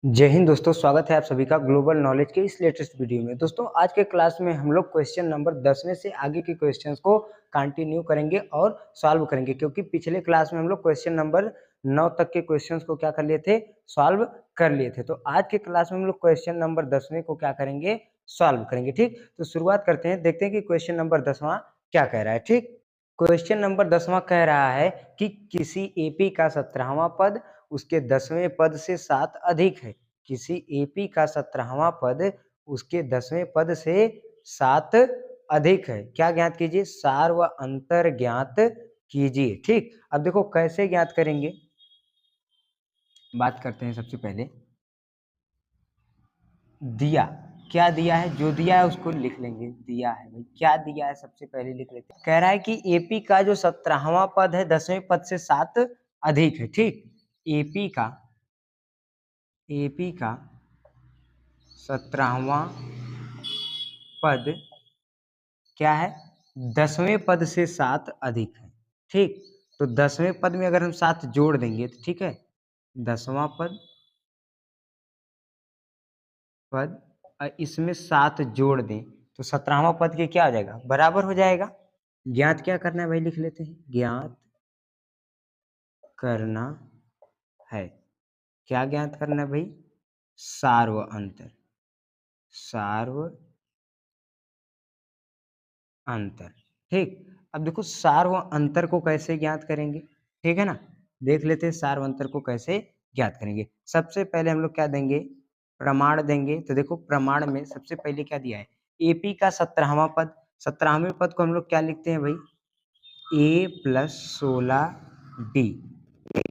जय हिंद दोस्तों, स्वागत है आप सभी का ग्लोबल नॉलेज के इस लेटेस्ट वीडियो में। दोस्तों आज के क्लास में हम लोग क्वेश्चन नंबर 10वें से आगे के क्वेश्चंस को कंटिन्यू करेंगे और सॉल्व करेंगे, क्योंकि पिछले क्लास में हम लोग क्वेश्चन नंबर 9 तक के क्वेश्चंस को क्या कर लिए थे, सॉल्व कर लिए थे। तो आज के क्लास में हम लोग क्वेश्चन नंबर 10वें को क्या करेंगे, सॉल्व करेंगे। ठीक, तो शुरुआत करते हैं, देखते हैं कि क्वेश्चन नंबर 10वां क्या कह रहा है। ठीक, क्वेश्चन नंबर 10वां कह रहा है कि किसी एपी का 17वां पद उसके 10वें पद से 7 अधिक है। किसी एपी का 17वां पद उसके 10वें पद से 7 अधिक है। क्या ज्ञात कीजिए, सार व अंतर ज्ञात कीजिए। ठीक, अब देखो कैसे ज्ञात करेंगे, बात करते हैं। सबसे पहले दिया, क्या दिया है, जो दिया है उसको लिख लेंगे। दिया है भाई, क्या दिया है सबसे पहले लिख लेते हैं। कह रहा है कि एपी का जो 17वां पद है 10वें पद से 7 अधिक है। ठीक, एपी का 17वां पद क्या है, 10वें पद से 7 अधिक है। ठीक, तो 10वें पद में अगर हम 7 जोड़ देंगे तो ठीक है, 10वां पद इसमें 7 जोड़ दें तो 17वां पद के क्या हो जाएगा, बराबर हो जाएगा। ज्ञात क्या करना है भाई, लिख लेते हैं। ज्ञात करना है, क्या ज्ञात करना है भाई, सार्व अंतर। सार्व अंतर। ठीक, अब देखो सार्व अंतर को कैसे ज्ञात करेंगे, ठीक है ना। देख लेते हैं सार्व अंतर को कैसे ज्ञात करेंगे। सबसे पहले हम लोग क्या देंगे, प्रमाण देंगे। तो देखो प्रमाण में सबसे पहले क्या दिया है, एपी का 17वां पद। 17वें पद को हम लोग क्या लिखते हैं भाई, ए प्लस 16 डी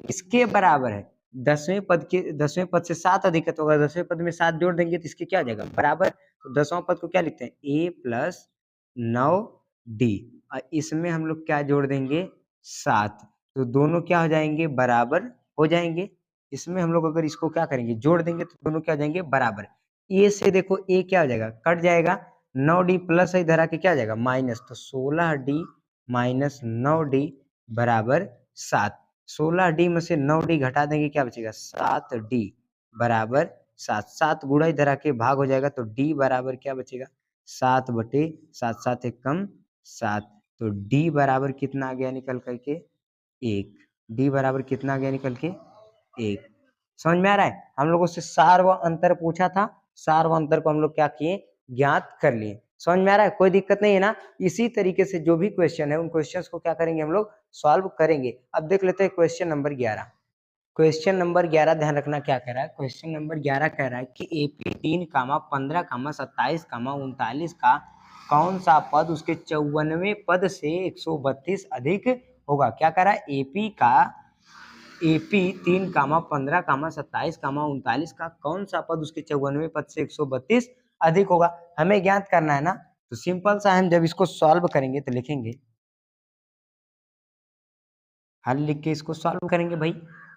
इसके बराबर है। 10वें पद से 7 अधिक है, तो अगर 10वें पद में 7 जोड़ देंगे तो इसके क्या आ जाएगा, बराबर। तो 10वां पद को क्या लिखते हैं, ए प्लस 9 डी, और इसमें हम लोग क्या जोड़ देंगे, 7। तो दोनों क्या हो जाएंगे, बराबर हो जाएंगे। इसमें हम लोग अगर इसको क्या करेंगे, जोड़ देंगे तो दोनों क्या हो जाएंगे, बराबर। ए से देखो ए क्या हो जाएगा, कट जाएगा। 9 डी प्लस इधर आके क्या आ जाएगा, माइनस। तो 16 डी माइनस 9 डी बराबर 7। 16 डी में से 9 डी घटा देंगे, क्या बचेगा, 7 डी बराबर 7। 7 गुणा इधर आके भाग हो जाएगा, तो डी बराबर क्या बचेगा, 7/7। 7 एक कम 7, तो डी बराबर कितना आ गया निकल करके, 1। डी बराबर कितना आ गया निकल के, 1। समझ में आ रहा है। हम लोगों से सार व अंतर पूछा था, सार व अंतर को हम लोग क्या किए, ज्ञात कर लिए। समझ में आ रहा है, कोई दिक्कत नहीं है ना। इसी तरीके से जो भी क्वेश्चन है उन क्वेश्चंस को क्या करेंगे, हम लोग सॉल्व करेंगे। अब देख लेते हैं क्वेश्चन नंबर 11। क्वेश्चन नंबर 11 ध्यान रखना क्या कह रहा है। क्वेश्चन नंबर 11 कह रहा है कि एपी 3, 15, 27, 39 का कौन सा पद उसके 54वें पद से 132 अधिक होगा। क्या कह रहा है, एपी 3, 15, 27, का कौन सा पद उसके 54वें पद से 132 अधिक होगा, हमें ज्ञात करना है ना। तो सिंपल सा हम जब इसको सॉल्व करेंगे तो लिखेंगे, हल लिख के इसको सॉल्व करेंगे भाई।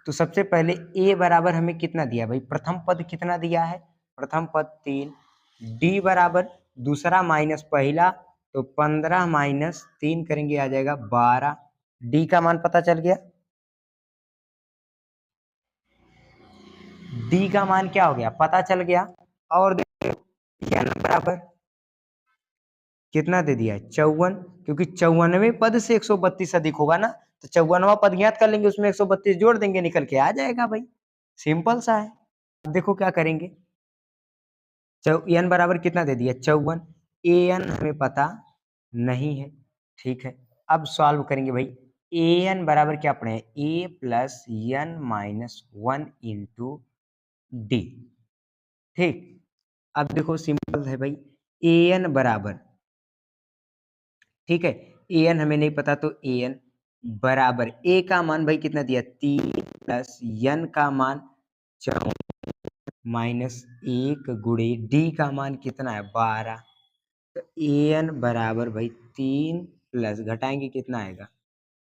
तो सबसे पहले ए बराबर हमें कितना दिया भाई, प्रथम पद कितना दिया है, प्रथम पद 3। डी बराबर दूसरा माइनस पहला, तो 15 माइनस 3 करेंगे आ जाएगा 12। डी का मान पता चल गया। डी का मान क्या हो गया, पता चल गया। और देखो एन बराबर कितना दे दिया है, 54, क्योंकि 54वें पद से 132 अधिक होगा ना। तो 54वां पद ज्ञात कर लेंगे, उसमें 132 जोड़ देंगे, निकल के आ जाएगा भाई। सिंपल सा है। अब देखो क्या करेंगे, एन बराबर कितना दे दिया, 54। ए एन हमें पता नहीं है, ठीक है। अब सॉल्व करेंगे भाई। ए एन बराबर क्या पढ़े, A plus N minus 1 into D. ठीक, अब देखो सिंपल है भाई, ए एन बराबर, ठीक है, ए एन हमें नहीं पता, तो ए एन बराबर ए का मान भाई कितना दिया, 3 प्लस एन का मान 4 माइनस 1 गुणे डी का मान कितना है, 12। तो ए एन बराबर भाई 3 प्लस घटाएंगे कितना आएगा,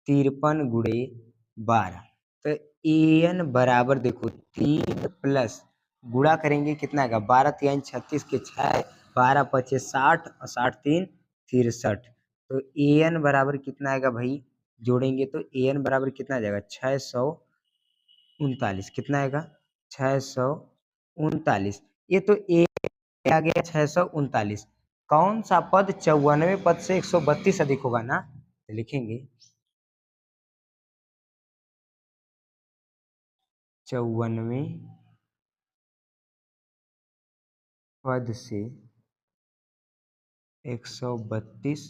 53 गुणे 12। तो ए एन बराबर देखो 3 प्लस गुणा करेंगे कितना आएगा, 12 × 3 = 36 के 6, 12 × 5 = 60 और 60 × 3 = 63। तो ए एन बराबर कितना आएगा भाई, जोड़ेंगे तो ए एन बराबर कितना आ जाएगा, 639। कितना आएगा, 639। 39। ये तो ए आ गया 639। कौन सा पद 94 पद से 132 अधिक होगा ना, तो लिखेंगे 94 पद से 132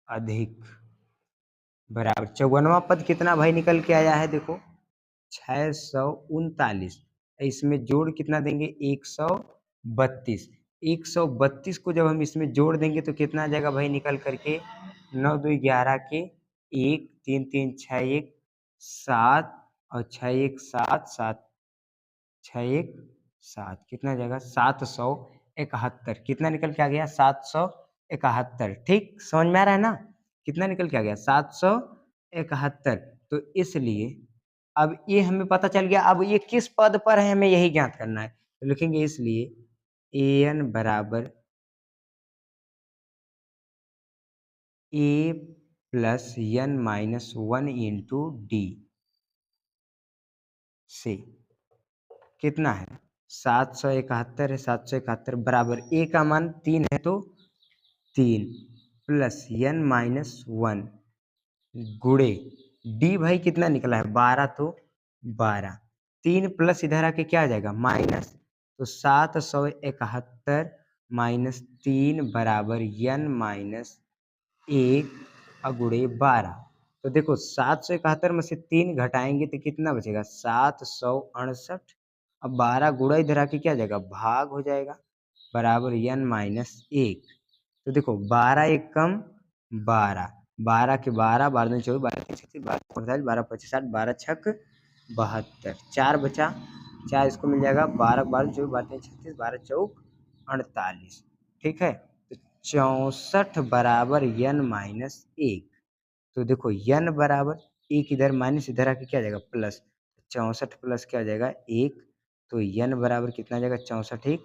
अधिक बराबर 54वां पद कितना भाई निकल के आया है, देखो 639। इसमें जोड़ कितना देंगे 132। 132 को जब हम इसमें जोड़ देंगे तो कितना आ जाएगा भाई निकल करके 9 2 11 के 1 3 3 6 1 7 और 6 1 7 7 6 1 7 कितना आ जाएगा 771। कितना निकल के आ गया 771। ठीक समझ में आ रहा है ना, कितना निकल के आ गया 771। तो इसलिए अब ये हमें पता चल गया, अब ये किस पद पर है हमें यही ज्ञात करना है, तो लिखेंगे इसलिए an बराबर a plus n minus 1 into D से कितना है 771 है, 771 बराबर a का मान 3 है तो 3 प्लस n माइनस 1 गुणे डी भाई कितना निकला है 12 तो 12 3 प्लस इधर आके क्या आ जाएगा माइनस, तो 771 माइनस 3 बराबर n माइनस 1 गुणे 12। तो देखो 771 में से 3 घटाएंगे तो कितना बचेगा 768। अब 12 गुणा इधर आके क्या आ जाएगा भाग हो जाएगा बराबर n माइनस 1। तो देखो 12 एक कम 12, 12 के 12 12 दूनी 24 12 तीन 36 12 48 12 25 60 12 छक 72 4 बचा 4 इसको मिल जाएगा 12 12 24 12 तीन 36 12 चौक 48। ठीक है, तो 64 बराबर n माइनस 1। तो देखो n बराबर एक इधर माइनस इधर आके क्या आ जाएगा प्लस, 64 प्लस क्या हो जाएगा 1, तो n बराबर कितना आ जाएगा 64 एक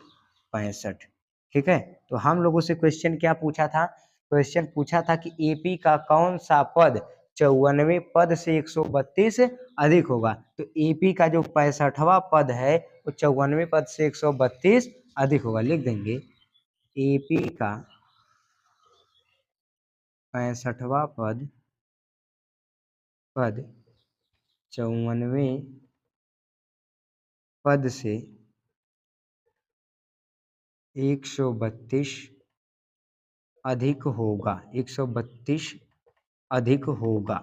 65। ठीक है, तो हम लोगों से क्वेश्चन क्या पूछा था, क्वेश्चन पूछा था कि एपी का कौन सा पद 94 पद से 132 अधिक होगा। तो एपी का जो 65वां पद है वो 94 पद से 132 अधिक होगा। लिख देंगे एपी का 65वां पद 94 पद से 132 अधिक होगा, 132 अधिक होगा।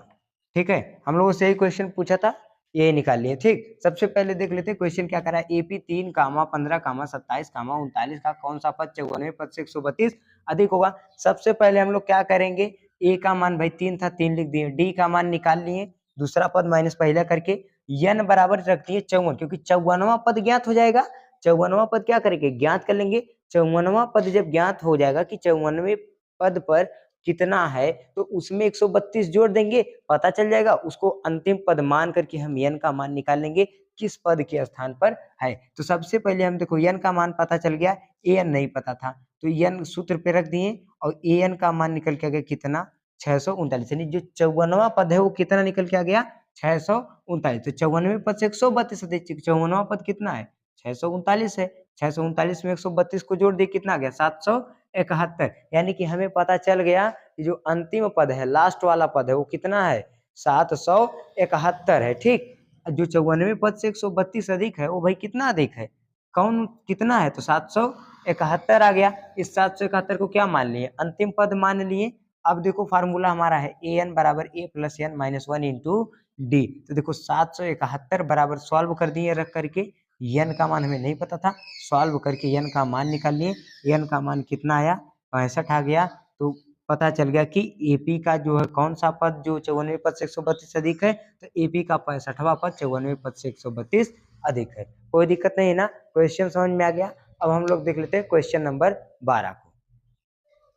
ठीक है, हम लोगों से यही क्वेश्चन पूछा था, ये निकाल लिए। ठीक, सबसे पहले देख लेते हैं क्वेश्चन क्या करा है। एपी 3 कामा 15 कामा 27 कामा 39 का कौन सा पद 94 पद से 132 अधिक होगा। सबसे पहले हम लोग क्या करेंगे, ए का मान भाई 3 था 3 लिख दिए, डी का मान निकाल लिए, दूसरा पद माइनस पहला करके, n बराबर रख दिए 54 क्योंकि 54वां पद ज्ञात हो जाएगा। 54वां पद क्या करेंगे ज्ञात कर लेंगे। 54वां पद जब ज्ञात हो जाएगा कि 54वें पद पर कितना है तो उसमें 132 जोड़ देंगे, पता चल जाएगा। उसको अंतिम पद मान करके हम n का मान निकाल लेंगे किस पद के स्थान पर है। तो सबसे पहले हम देखो n का मान पता चल गया, an नहीं पता था तो n सूत्र पे रख दिए और an का मान निकल के आ गया कितना 639। यानी जो 54वां पद है वो कितना निकल के आ गया 639। तो 94 पद से 132 अधिक, 54वां पद कितना है 639 है, 639 में 132 को जोड़ दिए कितना आ गया 771। यानी कि हमें पता चल गया कि जो अंतिम पद है लास्ट वाला पद है वो कितना है 771 है। ठीक, जो 94 पद से 132 अधिक है वो भाई कितना अधिक है, कौन कितना है तो 771 आ गया। इस 771 को क्या मान लिए अंतिम पद मान लिए। अब देखो फार्मूला हमारा है an बराबर a plus n minus 1 into D. तो देखो 771 बराबर सॉल्व कर दिए रख करके, n का मान हमें नहीं पता था, सॉल्व करके n का मान निकाल लिए, n का मान कितना आया 65 आ गया। तो पता चल गया कि एपी का जो है कौन सा पद जो 94 पद से 132 अधिक है, तो एपी का 65वां पद 94 पद से 132 अधिक है। कोई दिक्कत नहीं है ना, क्वेश्चन समझ में आ गया। अब हम लोग देख लेते हैं क्वेश्चन नंबर 12 को।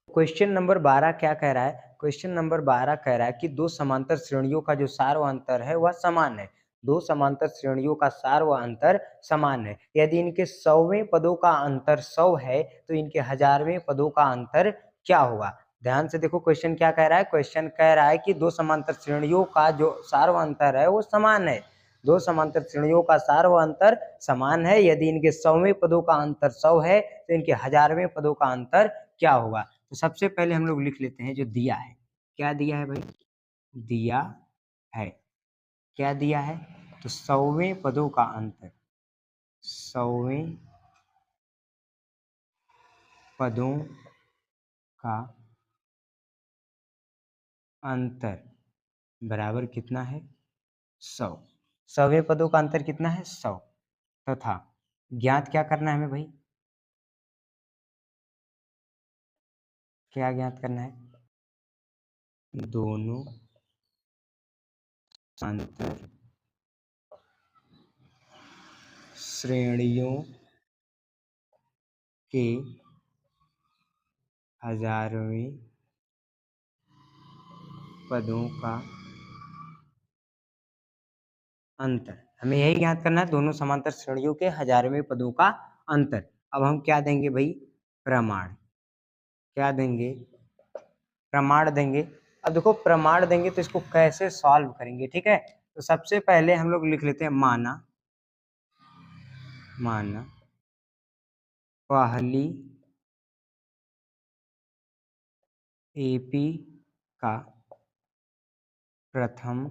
क्वेश्चन नंबर 12 क्या कह रहा है, क्वेश्चन नंबर 12 कह रहा है कि दो समांतर श्रेणियों का जो सार व अंतर है वह समान है। दो समांतर श्रेणियों का सार व अंतर समान है। यदि इनके 100वें पदों का अंतर 100 है तो इनके 1000वें पदों का अंतर क्या होगा। ध्यान से देखो क्वेश्चन क्या कह रहा है, क्वेश्चन कह रहा है कि दो समांतर श्रेणियों का जो सार व अंतर है वो समान है। दो समांतर श्रेणियों का सार व अंतर समान है। यदि इनके 100वें पदों का अंतर 100 है तो इनके 1000वें पदों का अंतर क्या होगा? तो सबसे पहले हम लोग लिख लेते हैं जो दिया है। क्या दिया है भाई? दिया है। क्या दिया है? तो 100वें पदों का अंतर, 100वें पदों का अंतर बराबर कितना है? 100। 100वें पदों का अंतर कितना है? 100। तथा ज्ञात क्या करना है हमें भाई? क्या ज्ञात करना है? दोनों अंतर श्रेणियों के 1000वें पदों का अंतर। हमें यही ज्ञात करना है, दोनों समांतर श्रेणियों के 1000वें पदों का अंतर। अब हम क्या देंगे भाई? प्रमाण। क्या देंगे? प्रमाण देंगे। अब देखो प्रमाण देंगे तो इसको कैसे सॉल्व करेंगे, ठीक है? तो सबसे पहले हम लोग लिख लेते हैं माना पहली एपी का प्रथम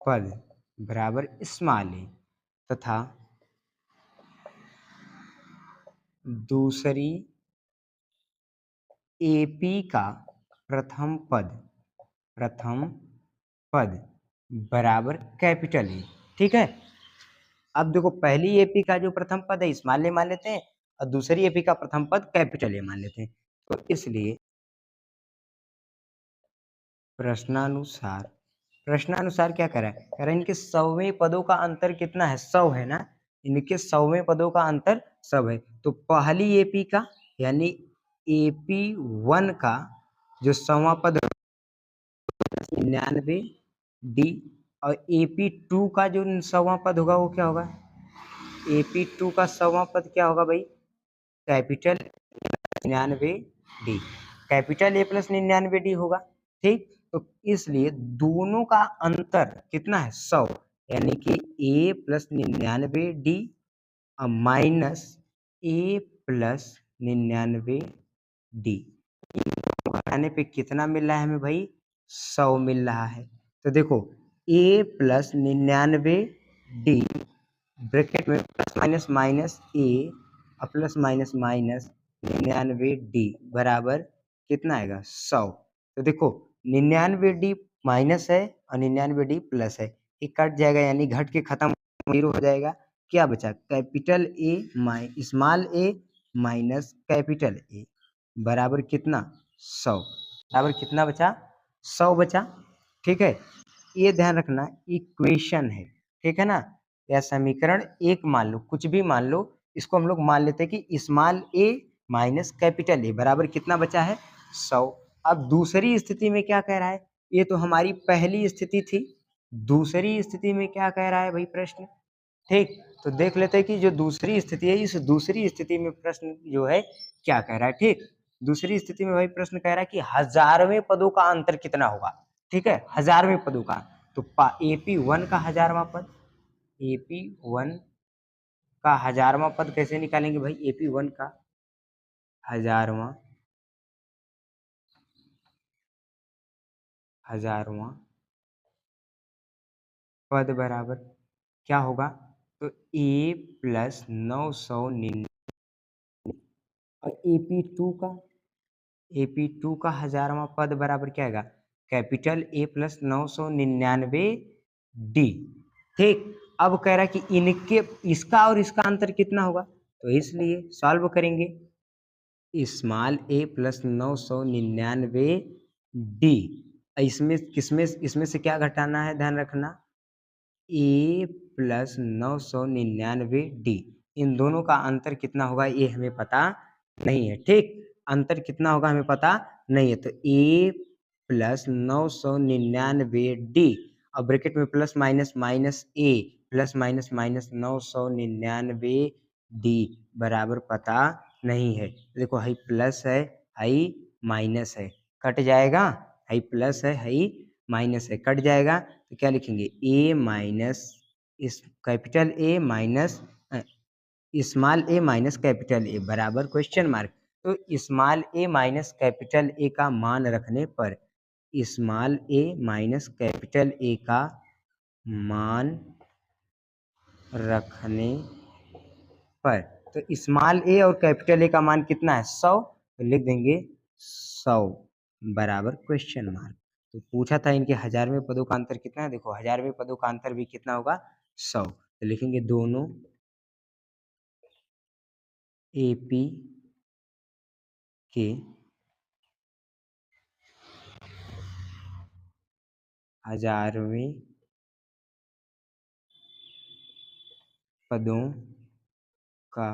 पद बराबर स्मॉल ए तथा दूसरी एपी का प्रथम पद बराबर कैपिटल ए, ठीक है? अब देखो पहली एपी का जो प्रथम पद है स्मॉल ए मान लेते हैं और दूसरी एपी का प्रथम पद कैपिटल ए मान लेते हैं। तो इसलिए प्रश्नानुसार क्या कह रहा है? कह रहा है इनके 100वें पदों का अंतर कितना है? 100 है ना? इनके 100वें पदों का अंतर 100 है। तो पहली एपी का यानी एपी 1 का जो 100वां पद 99 डी और एपी 2 का जो 100वां पद होगा वो क्या होगा? एपी 2 का 100वां पद क्या होगा भाई? Capital 99 D, capital A plus 99 D होगा, ठीक? तो इसलिए दोनों का अंतर कितना है? 100, यानी कि ए प्लस 99 डी माइनस ए प्लस 99 डी घटाने पे कितना मिल रहा है हमें भाई? 100 मिल रहा है। तो देखो ए प्लस 99 डी ब्रैकेट में प्लस माइनस माइनस ए और प्लस माइनस माइनस 99 डी बराबर कितना आएगा? 100। तो देखो 99 डी माइनस है और 99 डी प्लस है, ये कट जाएगा यानी घट के खत्म, जीरो हो जाएगा। क्या बचा? Capital A small A minus capital A बराबर कितना? 100। बराबर कितना बचा? 100 बचा, ठीक है? ये ध्यान रखना इक्वेशन है, ठीक है ना? या समीकरण एक मान लो, कुछ भी मान लो, इसको हम लोग मान लेते हैं कि small A minus capital A बराबर कितना बचा है? 100। अब दूसरी स्थिति में क्या कह रहा है? ये तो हमारी पहली स्थिति थी, दूसरी स्थिति में क्या कह रहा है भाई प्रश्न? ठीक, तो देख लेते हैं कि जो दूसरी स्थिति है, इस दूसरी स्थिति में प्रश्न जो है क्या कह रहा है, ठीक? दूसरी स्थिति में भाई प्रश्न कह रहा है कि 1000वें पदों का अंतर कितना होगा, ठीक है? 1000वें पदों का, तो एपी 1 का 1000वां पद, एपी 1 का 1000वां पद कैसे निकालेंगे भाई? एपी 1 का 1000वां पद बराबर क्या होगा? तो ए प्लस 999 और एपी 2 का 1000वां पद बराबर क्या आएगा? कैपिटल ए प्लस 999 डी, ठीक? अब कह रहा है कि इनके इसका और इसका अंतर कितना होगा, तो इसलिए सॉल्व करेंगे। स्मॉल ए प्लस 999 डी, इसमें किसमें इसमें से क्या घटाना है? ध्यान रखना, ए प्लस 999 डी, इन दोनों का अंतर कितना होगा ये हमें पता नहीं है, ठीक? अंतर कितना होगा हमें पता नहीं है। तो ए प्लस 999 डी और ब्रैकेट में प्लस माइनस माइनस ए प्लस माइनस माइनस 999 डी बराबर पता नहीं है। देखो हाई प्लस है, हाई माइनस है, कट जाएगा, हाई प्लस है, हाई माइनस है, कट जाएगा। तो क्या लिखेंगे ए माइनस इस capital A minus small A minus capital A बराबर क्वेश्चन मार्क। तो small A minus capital A का मान रखने पर small A minus capital A का मान रखने पर तो स्मॉल ए और कैपिटल ए का मान कितना है 100, तो लिख देंगे 100 बराबर क्वेश्चन मार्क। तो पूछा था इनके 1000वें पदों का अंतर कितना है, देखो 1000वें पदों का अंतर भी कितना होगा 100। तो लिखेंगे दोनों एपी के 1000वें पदों का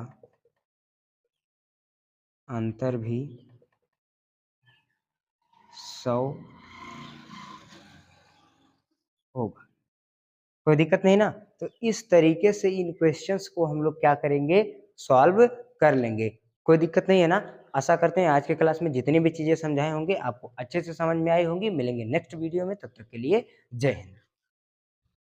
अंतर भी 100 होगा। कोई दिक्कत नहीं ना। तो इस तरीके से इन क्वेश्चंस को हम लोग क्या करेंगे सॉल्व कर लेंगे। कोई दिक्कत नहीं है ना। आशा करते हैं आज के क्लास में जितनी भी चीजें समझाए होंगे आपको अच्छे से समझ में आई होंगी। मिलेंगे नेक्स्ट वीडियो में, तब तक के लिए जय हिंद।